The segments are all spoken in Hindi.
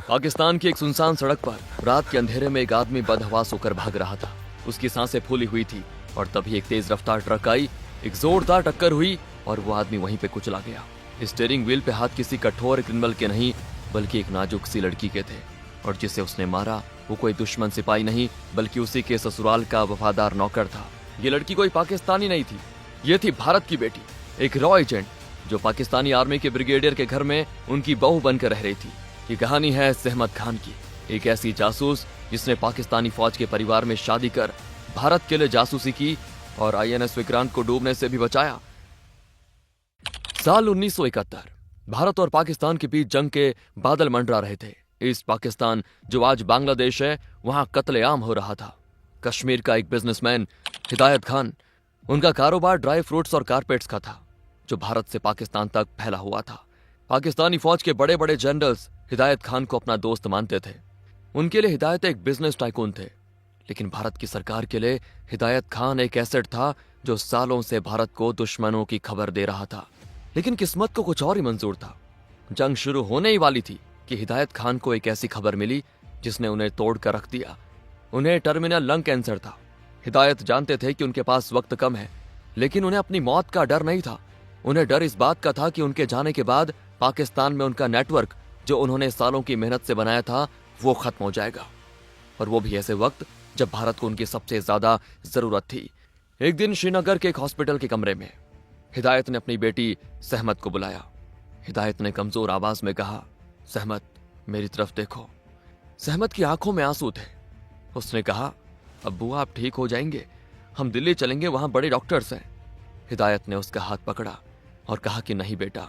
पाकिस्तान की एक सुनसान सड़क पर रात के अंधेरे में एक आदमी बदहवास होकर भाग रहा था। उसकी सांसें फूली हुई थी और तभी एक तेज रफ्तार ट्रक आई, एक जोरदार टक्कर हुई और वो आदमी वहीं पे कुचला गया। स्टीयरिंग व्हील पे हाथ किसी कठोर क्रिमिनल के नहीं बल्कि एक नाजुक सी लड़की के थे और जिसे उसने मारा वो कोई दुश्मन सिपाही नहीं बल्कि उसी के ससुराल का वफादार नौकर था। ये लड़की कोई पाकिस्तानी नहीं थी, ये थी भारत की बेटी, एक रॉ एजेंट जो पाकिस्तानी आर्मी के ब्रिगेडियर के घर में उनकी बहू बनकर रह रही थी। ये कहानी है सहमत खान की, एक ऐसी जासूस जिसने पाकिस्तानी फौज के परिवार में शादी कर भारत के लिए जासूसी की और आईएनएस विक्रांत को डूबने से भी बचाया। साल 1971 भारत और पाकिस्तान के बीच जंग के बादल मंडरा रहे थे। ईस्ट पाकिस्तान जो आज बांग्लादेश है वहां कत्लेआम हो रहा था। कश्मीर का एक बिजनेसमैन हिदायत खान, उनका कारोबार ड्राई फ्रूट्स और कारपेट्स का था जो भारत से पाकिस्तान तक फैला हुआ था। पाकिस्तानी फौज के बड़े बड़े जनरल्स हिदायत खान को अपना दोस्त मानते थे। उनके लिए हिदायत एक बिजनेस टाइकून थे, लेकिन भारत की सरकार के लिए हिदायत खान एक एसेट था जो सालों से भारत को दुश्मनों की खबर दे रहा था। लेकिन किस्मत को कुछ और ही मंजूर था। जंग शुरू होने ही वाली थी कि हिदायत खान को एक ऐसी खबर मिली जिसने उन्हें तोड़ कर रख दिया। उन्हें टर्मिनल लंग कैंसर था। हिदायत जानते थे कि उनके पास वक्त कम है, लेकिन उन्हें अपनी मौत का डर नहीं था। उन्हें डर इस बात का था कि उनके जाने के बाद पाकिस्तान में उनका नेटवर्क जो उन्होंने सालों की मेहनत से बनाया था वो खत्म हो जाएगा, और वो भी ऐसे वक्त जब भारत को उनकी सबसे ज्यादा जरूरत थी। एक दिन श्रीनगर के एक हॉस्पिटल के कमरे में हिदायत ने अपनी बेटी सहमत को बुलाया। हिदायत ने कमजोर आवाज में कहा, सहमत मेरी तरफ देखो। सहमत की आंखों में आंसू थे। उसने कहा, अब्बू आप ठीक हो जाएंगे, हम दिल्ली चलेंगे, वहां बड़े डॉक्टर्स हैं। हिदायत ने उसका हाथ पकड़ा और कहा कि नहीं बेटा,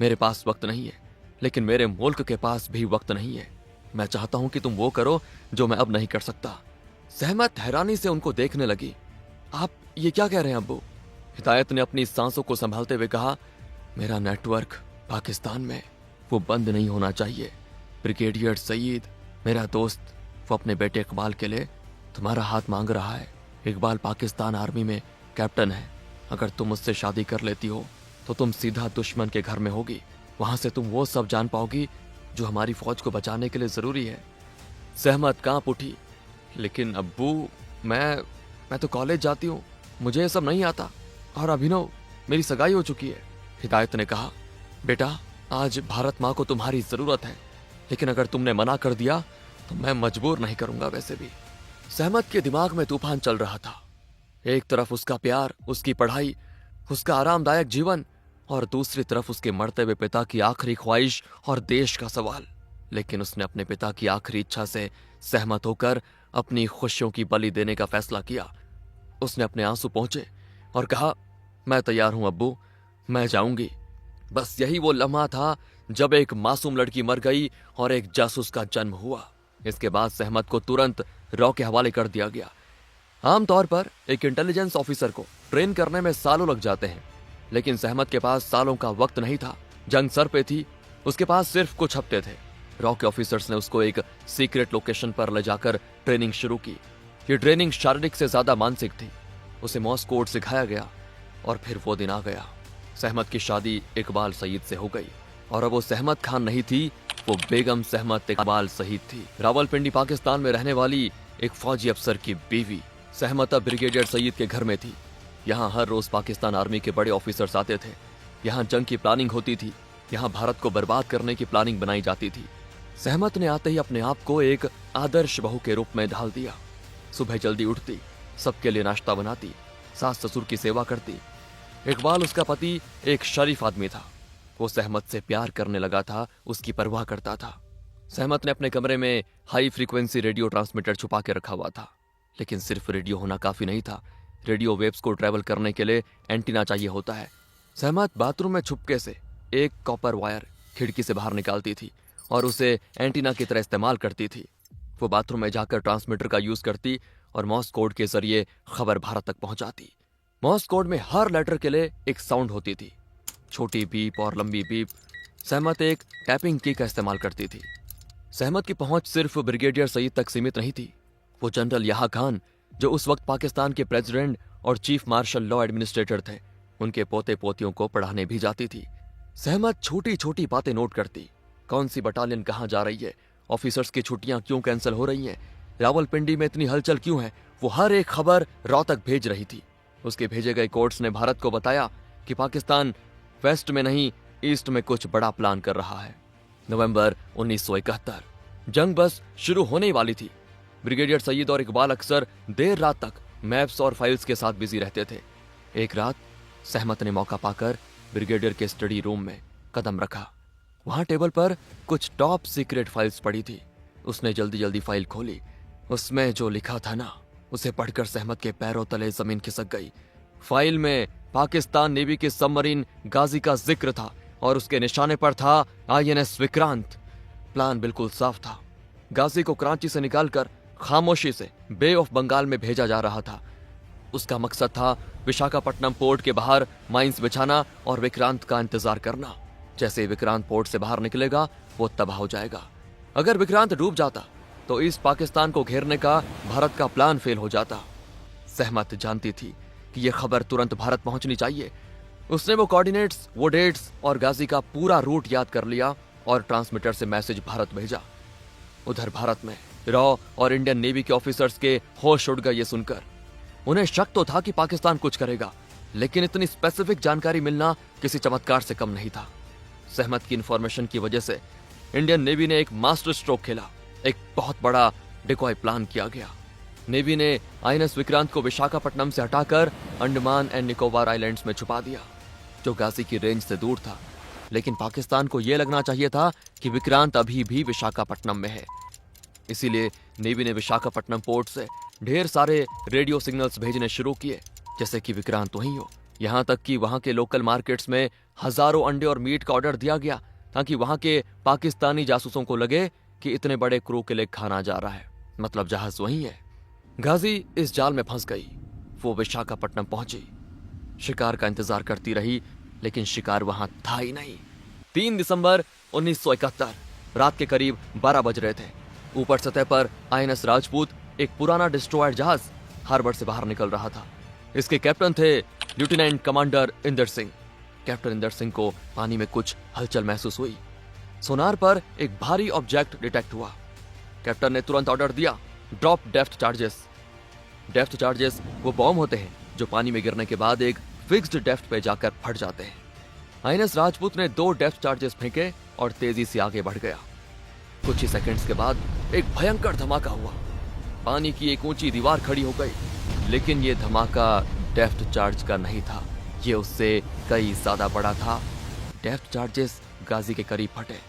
मेरे पास वक्त नहीं है, लेकिन मेरे मुल्क के पास भी वक्त नहीं है। मैं चाहता हूं कि तुम वो करो जो मैं अब नहीं कर सकता। सहमत हैरानी से उनको देखने लगी। आप ये क्या कह रहे हैं अब्बू? हिदायत ने अपनी सांसों को संभालते हुए कहा, मेरा नेटवर्क पाकिस्तान में वो बंद नहीं होना चाहिए। ब्रिगेडियर सईद मेरा दोस्त, वो अपने बेटे इकबाल के लिए तुम्हारा हाथ मांग रहा है। इकबाल पाकिस्तान आर्मी में कैप्टन है। अगर तुम उससे शादी कर लेती हो तो तुम सीधा दुश्मन के घर में होगी। वहां से तुम वो सब जान पाओगी जो हमारी फौज को बचाने के लिए जरूरी है। सहमत कांप उठी, लेकिन अब्बू मैं तो कॉलेज जाती हूँ, मुझे ये सब नहीं आता, और अभिनव मेरी सगाई हो चुकी है। हिदायत ने कहा, बेटा आज भारत माँ को तुम्हारी जरूरत है, लेकिन अगर तुमने मना कर दिया तो मैं मजबूर नहीं करूंगा। वैसे भी सहमत के दिमाग में तूफान चल रहा था। एक तरफ उसका प्यार, उसकी पढ़ाई, उसका आरामदायक जीवन, और दूसरी तरफ उसके मरते हुए पिता की आखिरी ख्वाहिश और देश का सवाल। लेकिन उसने अपने पिता की आखिरी इच्छा से सहमत होकर अपनी खुशियों की बलि देने का फैसला किया। उसने अपने आंसू पोंछे और कहा, मैं तैयार हूं अब्बू, मैं जाऊंगी। बस यही वो लम्हा था जब एक मासूम लड़की मर गई और एक जासूस का जन्म हुआ। इसके बाद सहमत को तुरंत रॉ के हवाले कर दिया गया। आमतौर पर एक इंटेलिजेंस ऑफिसर को ट्रेन करने में सालों लग जाते हैं, लेकिन सहमत के पास सालों का वक्त नहीं था। जंग सर पे थी, उसके पास सिर्फ कुछ हफ्ते थे। रॉ के ऑफिसर्स ने उसको एक सीक्रेट लोकेशन पर ले जाकर ट्रेनिंग शुरू की। ये ट्रेनिंग शारीरिक से ज्यादा मानसिक थी। उसे मॉर्स कोड सिखाया गया और फिर वो दिन आ गया। सहमत की शादी इकबाल सईद से हो गई, और अब वो सहमत खान नहीं थी, वो बेगम सहमत इकबाल सईद थी, रावलपिंडी पाकिस्तान में रहने वाली एक फौजी अफसर की बीवी। सहमत अब ब्रिगेडियर सईद के घर में थी। यहाँ हर रोज पाकिस्तान आर्मी के बड़े ऑफिसर्स आते थे। यहाँ जंग की प्लानिंग होती थी। यहाँ भारत को बर्बाद करने की प्लानिंग बनाई जाती थी। सहमत ने आते ही अपने आप को एक आदर्श बहू के रूप में ढाल दिया। सुबह जल्दी उठती, सबके लिए नाश्ता बनाती, सास ससुर की सेवा करती। इकबाल उसका पति एक शरीफ आदमी था। वो सहमत से प्यार करने लगा था, उसकी परवाह करता था। सहमत ने अपने कमरे में हाई फ्रीक्वेंसी रेडियो ट्रांसमीटर छुपा के रखा हुआ था, लेकिन सिर्फ रेडियो होना काफी नहीं था। रेडियो वेव्स को ट्रेवल करने के लिए एंटीना चाहिए होता है। सहमत बाथरूम में छुपके से एक कॉपर वायर खिड़की से बाहर निकालती थी और उसे एंटीना की तरह इस्तेमाल करती थी। वो बाथरूम में जाकर ट्रांसमीटर का यूज करती और मॉर्स कोड के जरिए खबर भारत तक पहुंचाती। मॉर्स कोड में हर लेटर के लिए एक साउंड होती थी, छोटी बीप और लंबी बीप। सहमत एक टैपिंग की का इस्तेमाल करती थी। सहमत की पहुंच सिर्फ ब्रिगेडियर सईद तक सीमित नहीं थी। वो जनरल याह खान, जो उस वक्त पाकिस्तान के प्रेसिडेंट और चीफ मार्शल लॉ एडमिनिस्ट्रेटर थे, उनके पोते पोतियों को पढ़ाने भी जाती थी। सहमत छोटी छोटी बातें नोट करती, कौन सी बटालियन कहां जा रही है ऑफिसर्स की छुट्टियां क्यों कैंसिल हो रही हैं, रावलपिंडी में इतनी हलचल क्यों है, वो हर एक खबर रॉ तक भेज रही थी। उसके भेजे गए कोर्ट्स ने भारत को बताया कि पाकिस्तान वेस्ट में नहीं, ईस्ट में कुछ बड़ा प्लान कर रहा है। नवंबर 1971, जंग बस शुरू होने ही वाली थी। ब्रिगेडियर सईद और इकबाल अक्सर देर रात तक मैप्स और फाइल्स के साथ बिजी रहते थे। एक रात सहमत ने मौका पाकर ब्रिगेडियर के स्टडी रूम में कदम रखा। वहां टेबल पर कुछ टॉप सीक्रेट फाइल्स पड़ी थी। उसने जल्दी जल्दी फाइल खोली। उसमें जो लिखा था ना, उसे पढ़कर सहमत के पैरों तले जमीन खिसक गई। फाइल में पाकिस्तान नेवी के सबमरीन गाजी का जिक्र था और उसके निशाने पर था INS विक्रांत। प्लान बिल्कुल साफ था। गाजी को कराची से निकालकर खामोशी से बे ऑफ बंगाल में भेजा जा रहा था। उसका मकसद था विशाखापट्टनम पोर्ट के बाहर माइंस बिछाना और विक्रांत का इंतजार करना। जैसे विक्रांत पोर्ट से बाहर निकलेगा, वो तबाह हो जाएगा। अगर विक्रांत डूब जाता तो ईस्ट पाकिस्तान को घेरने का भारत का प्लान फेल हो जाता। सहमत जानती थी कि यह खबर तुरंत भारत पहुंचनी चाहिए। उसने वो कोऑर्डिनेट्स, वो डेट्स और गाजी का पूरा रूट याद कर लिया और ट्रांसमीटर से मैसेज भारत भेजा। उधर भारत में रॉ और इंडियन नेवी के ऑफिसर्स के होश उड़ गए ये सुनकर। उन्हें शक तो था कि पाकिस्तान कुछ करेगा, लेकिन इतनी स्पेसिफिक जानकारी मिलना किसी चमत्कार से कम नहीं था। सहमत की इंफॉर्मेशन की वजह से इंडियन नेवी ने एक मास्टर स्ट्रोक खेला। एक बहुत बड़ा डिकॉय प्लान किया गया। नेवी ने INS विक्रांत को विशाखापट्टनम से हटाकर अंडमान एंड निकोबार आइलैंड्स में छुपा दिया, जो गाजी की रेंज से दूर था। लेकिन पाकिस्तान को यह लगना चाहिए था कि विक्रांत अभी भी विशाखापट्टनम में है। इसीलिए नेवी ने विशाखापट्टनम पोर्ट से ढेर सारे रेडियो सिग्नल्स भेजने शुरू किए, जैसे कि विक्रांत वहीं हो। यहां तक कि वहां के लोकल मार्केट्स में हजारों अंडे और मीट का ऑर्डर दिया गया, ताकि वहां के पाकिस्तानी जासूसों को लगे कि इतने बड़े क्रू के लिए खाना जा रहा है, मतलब जहाज वहीं है। गाजी इस जाल में फंस गई। वो विशाखापट्टनम पहुंची, शिकार का इंतजार करती रही, लेकिन शिकार वहां था ही नहीं। 3 दिसंबर 1971 रात के करीब 12 बज रहे थे। ऊपर सतह पर INS राजपूत, एक पुराना डिस्ट्रॉयर जहाज, हार्बर से बाहर निकल रहा था। इसके कैप्टन थे lieutenant commander Inder Singh. Captain Inder Singh को पानी में कुछ हलचल महसूस हुई। सोनार पर एक भारी ऑब्जेक्ट डिटेक्ट हुआ। कैप्टन ने तुरंत ऑर्डर दिया, drop depth charges. Depth charges वो बॉम्ब होते हैं जो पानी में गिरने के बाद एक फिक्स्ड डेप्थ पे जाकर फट जाते हैं। INS राजपूत ने 2 डेप्थ चार्जेस फेंके और तेजी से आगे बढ़ गया। कुछ ही सेकंड्स के बाद एक भयंकर धमाका हुआ। पानी की एक ऊंची दीवार खड़ी हो गई, लेकिन ये धमाका डेप्थ चार्ज का नहीं था, ये उससे कई ज्यादा बड़ा था। डेप्थ चार्जेस गाजी के करीब फटे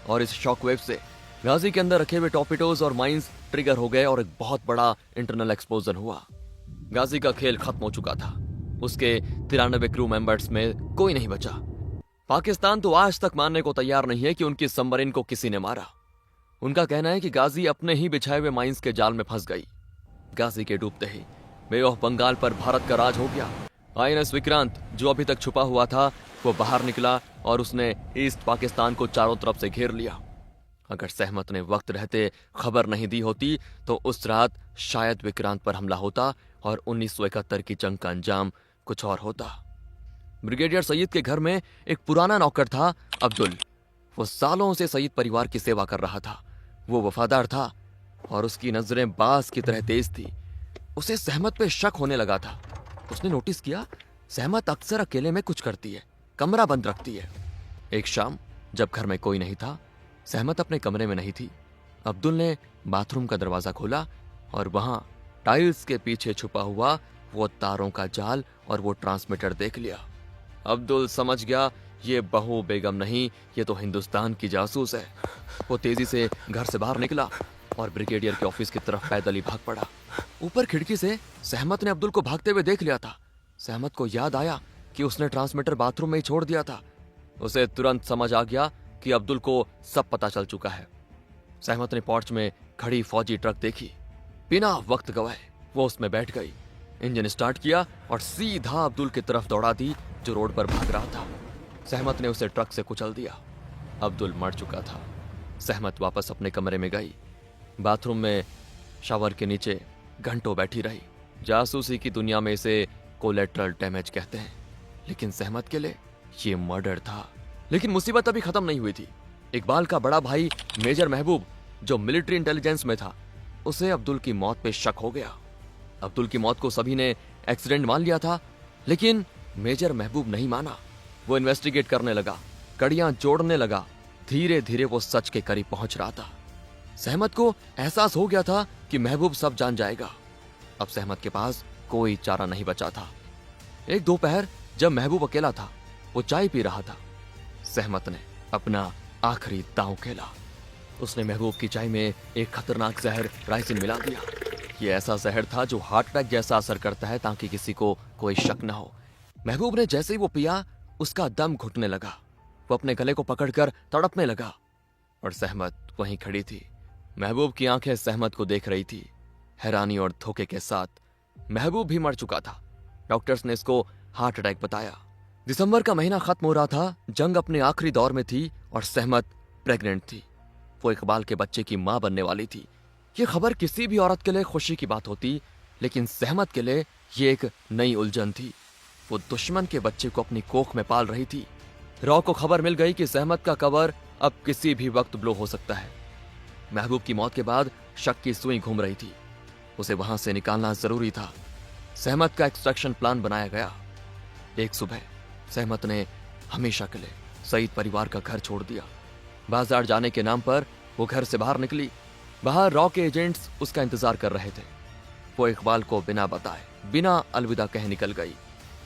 और इस शॉकवेव से गाजी के अंदर रखे हुए टॉर्पिडोज और माइंस ट्रिगर हो गए और एक बहुत बड़ा इंटरनल एक्सप्लोजन हुआ। गाजी का खेल खत्म हो चुका था। उसके 93 क्रू मेंबर्स में कोई नहीं बचा। पाकिस्तान तो आज तक मानने को तैयार नहीं है कि उनकी सबमरीन को किसी ने मारा। उनका कहना है कि गाजी अपने ही बिछाए हुए माइंस के जाल में फंस गई। गाजी के डूबते ही बे ऑफ बंगाल पर भारत का राज हो गया। INS विक्रांत, जो अभी तक छुपा हुआ था, वो बाहर निकला और उसने ईस्ट पाकिस्तान को चारों तरफ से घेर लिया। अगर सहमत ने वक्त रहते खबर नहीं दी होती तो उस रात शायद विक्रांत पर हमला होता और 1971 की जंग का अंजाम कुछ और होता। ब्रिगेडियर सईद के घर में एक पुराना नौकर था, अब्दुल। वो सालों से सईद परिवार की सेवा कर रहा था। वो वफादार था और उसकी नजरें बाज की तरह तेज थी। उसे सहमत पे शक होने लगा था। उसने नोटिस किया, सहमत अक्सर अकेले में कुछ करती है, कमरा बंद रखती है। एक शाम जब घर में कोई नहीं था, सहमत अपने कमरे में नहीं थी। अब्दुल ने बाथरूम का दरवाजा खोला और वहां टाइल्स के पीछे छुपा हुआ वो तारों का जाल और वो ट्रांसमीटर देख लिया। अब्दुल समझ गया, ये बहू बेगम नहीं, ये तो हिंदुस्तान की जासूस है। वो तेजी से घर से बाहर निकला और ब्रिगेडियर के ऑफिस की तरफ पैदल ही भाग पड़ा। ऊपर खिड़की से सहमत ने अब्दुल को भागते हुए देख लिया था। सहमत को याद आया कि उसने ट्रांसमीटर बाथरूम में ही छोड़ दिया था। उसे तुरंत समझ आ गया कि अब्दुल को सब पता चल चुका है। सहमत ने पोर्च में खड़ी फौजी ट्रक देखी। बिना वक्त गवाए वो उसमें बैठ गई, इंजन स्टार्ट किया और सीधा अब्दुल की तरफ दौड़ा दी, जो रोड पर भाग रहा था। सहमत ने उसे ट्रक से कुचल दिया। अब्दुल मर चुका था। सहमत वापस अपने कमरे में गई। बाथरूम में शावर के नीचे घंटों बैठी रही। जासूसी की दुनिया में इसे कोलेटरल डैमेज कहते हैं, लेकिन सहमत के लिए ये मर्डर था। लेकिन मुसीबत अभी खत्म नहीं हुई थी। इकबाल का बड़ा भाई मेजर महबूब जो मिलिट्री इंटेलिजेंस में था, उसे अब्दुल की मौत पे शक हो गया। अब्दुल की मौत को सभी ने एक्सीडेंट मान लिया था, लेकिन मेजर महबूब नहीं माना। वो इन्वेस्टिगेट करने लगा, कड़ियां जोड़ने लगा। धीरे धीरे वो सच के करीब पहुंच रहा था। सहमत को एहसास हो गया था कि महबूब सब जान जाएगा। अब सहमत के पास कोई चारा नहीं बचा था। एक दोपहर जब महबूब अकेला था, वो चाय पी रहा था। सहमत ने अपना आखिरी दांव खेला। उसने महबूब की चाय में एक खतरनाक जहर राइसिन मिला दिया। ये ऐसा जहर था जो हार्ट अटैक जैसा असर करता है, ताकि किसी को कोई शक न हो। महबूब ने जैसे ही वो पिया, उसका दम घुटने लगा। वो अपने गले को पकड़कर तड़पने लगा और सहमत वहीं खड़ी थी। महबूब की आंखें सहमत को देख रही थी, हैरानी और धोखे के साथ। महबूब भी मर चुका था। डॉक्टर्स ने इसको हार्ट अटैक बताया। दिसंबर का महीना खत्म हो रहा था, जंग अपने आखिरी दौर में थी और सहमत प्रेग्नेंट थी। वो इकबाल के बच्चे की मां बनने वाली थी। ये खबर किसी भी औरत के लिए खुशी की बात होती, लेकिन सहमत के लिए ये एक नई उलझन थी। वो दुश्मन के बच्चे को अपनी कोख में पाल रही थी। रॉ को खबर मिल गई कि सहमत का कबर अब किसी भी वक्त ब्लो हो सकता है। महबूब की मौत के बाद शक की सुई घूम रही थी। उसे वहां से निकालना जरूरी था। सहमत का एक्सट्रैक्शन प्लान बनाया गया। एक सुबह सहमत ने हमेशा के लिए सईद परिवार का घर छोड़ दिया। बाजार जाने के नाम पर वो घर से बाहर निकली। बाहर रॉ के एजेंट्स उसका इंतजार कर रहे थे। वो इकबाल को बिना बताए, बिना अलविदा कहे निकल गई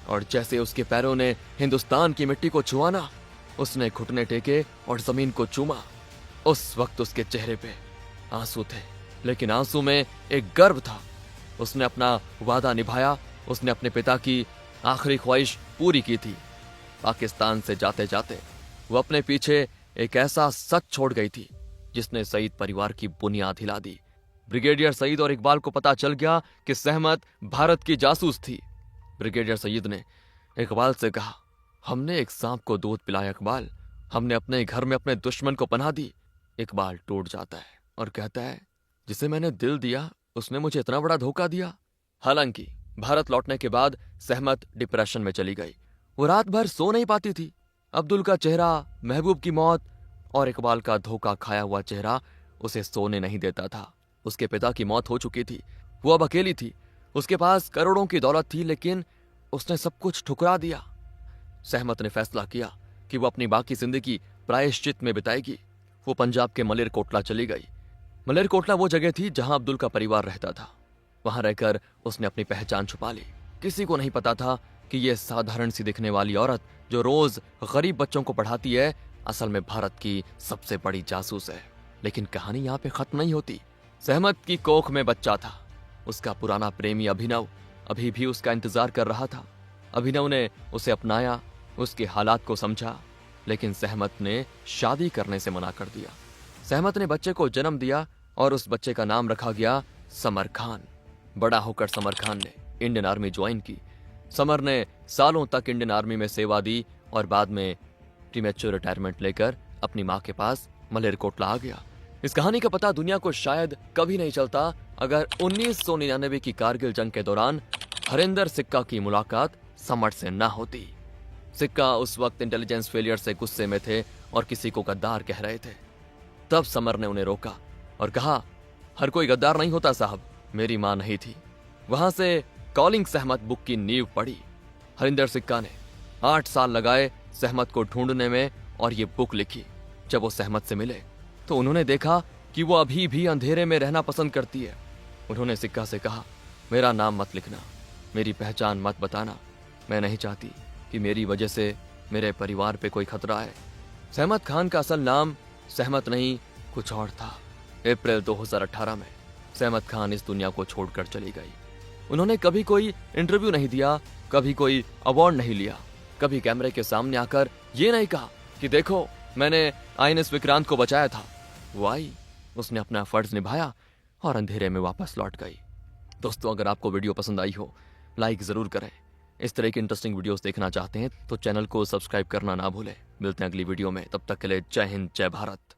और जैसे उसके पैरों ने हिंदुस्तान की मिट्टी को छुआ ना, उसने घुटने टेके और जमीन को चूमा। उस वक्त उसके चेहरे पे आंसू थे, लेकिन आंसू में एक गर्व था। उसने अपना वादा निभाया। उसने अपने पिता की आखिरी ख्वाहिश पूरी की थी। पाकिस्तान से जाते जाते वो अपने पीछे एक ऐसा सच छोड़ गई थी जिसने सईद परिवार की बुनियाद हिला दी। ब्रिगेडियर सईद और इकबाल को पता चल गया कि सहमत भारत की जासूस थी। ब्रिगेडियर सईद ने इकबाल से कहा, हमने एक सांप को दूध पिलाया इकबाल, हमने अपने घर में अपने दुश्मन को पनाह दी। इकबाल टूट जाता है और कहता है, जिसे मैंने दिल दिया उसने मुझे इतना बड़ा धोखा दिया। हालांकि भारत लौटने के बाद सहमत डिप्रेशन में चली गई। वो रात भर सो नहीं पाती थी। अब्दुल का चेहरा, महबूब की मौत और इकबाल का धोखा खाया हुआ चेहरा उसे सोने नहीं देता था। उसके पिता की मौत हो चुकी थी। वो अब अकेली थी। उसके पास करोड़ों की दौलत थी, लेकिन उसने सब कुछ ठुकरा दिया। सहमत ने फैसला किया कि वो अपनी बाकी जिंदगी प्रायश्चित में बिताएगी। वो पंजाब के मलेरकोटला चली गई। मलेरकोटला वो जगह थी जहां अब्दुल का परिवार रहता था। वहां रहकर उसने अपनी पहचान छुपा ली। किसी को नहीं पता था कि ये साधारण सी दिखने वाली औरत जो रोज गरीब बच्चों को पढ़ाती है, असल में भारत की सबसे बड़ी जासूस है। लेकिन कहानी यहाँ पे खत्म नहीं होती। सहमत की कोख में बच्चा था। उसका पुराना प्रेमी अभिनव अभी भी उसका इंतजार कर रहा था। अभिनव ने उसे अपनाया, उसके हालात को समझा, लेकिन सहमत ने शादी करने से मना कर दिया। सहमत ने बच्चे को जन्म दिया और उस बच्चे का नाम रखा गया समर खान। बड़ा होकर समर खान ने इंडियन आर्मी ज्वाइन की। समर ने सालों तक इंडियन आर्मी में सेवा दी और बाद में प्रीमेच्योर रिटायरमेंट लेकर अपनी मां के पास मलेरकोटला आ गया। इस कहानी का पता दुनिया को शायद कभी नहीं चलता अगर 1999 की कारगिल जंग के दौरान हरिंदर सिक्का की मुलाकात समर से ना होती। सिक्का उस वक्त इंटेलिजेंस फेलियर से गुस्से में थे और किसी को गद्दार कह रहे थे। तब समर ने उन्हें रोका और कहा, हर कोई गद्दार नहीं होता साहब, मेरी मां नहीं थी। वहां से कॉलिंग सहमत बुक की नींव पड़ी। हरिंदर सिक्का ने 8 साल लगाए सहमत को ढूंढने में और ये बुक लिखी। जब वो सहमत से मिले तो उन्होंने देखा कि वो अभी भी अंधेरे में रहना पसंद करती है। उन्होंने सिक्का से कहा, मेरा नाम मत लिखना, मेरी पहचान मत बताना, मैं नहीं चाहती कि मेरी वजह से मेरे परिवार पे कोई खतरा है। सहमत खान का असल नाम सहमत नहीं कुछ और था। अप्रैल 2018 में सहमत खान इस दुनिया को छोड़कर चली गई। उन्होंने कभी कोई इंटरव्यू नहीं दिया, कभी कोई अवार्ड नहीं लिया, कभी कैमरे के सामने आकर ये नहीं कहा कि देखो मैंने आईएनएस विक्रांत को बचाया था। वो आई, उसने अपना फर्ज निभाया और अंधेरे में वापस लौट गई। दोस्तों, अगर आपको वीडियो पसंद आई हो, लाइक जरूर करें। इस तरह की इंटरेस्टिंग वीडियोस देखना चाहते हैं तो चैनल को सब्सक्राइब करना ना भूलें। मिलते हैं अगली वीडियो में, तब तक के लिए जय हिंद, जय भारत।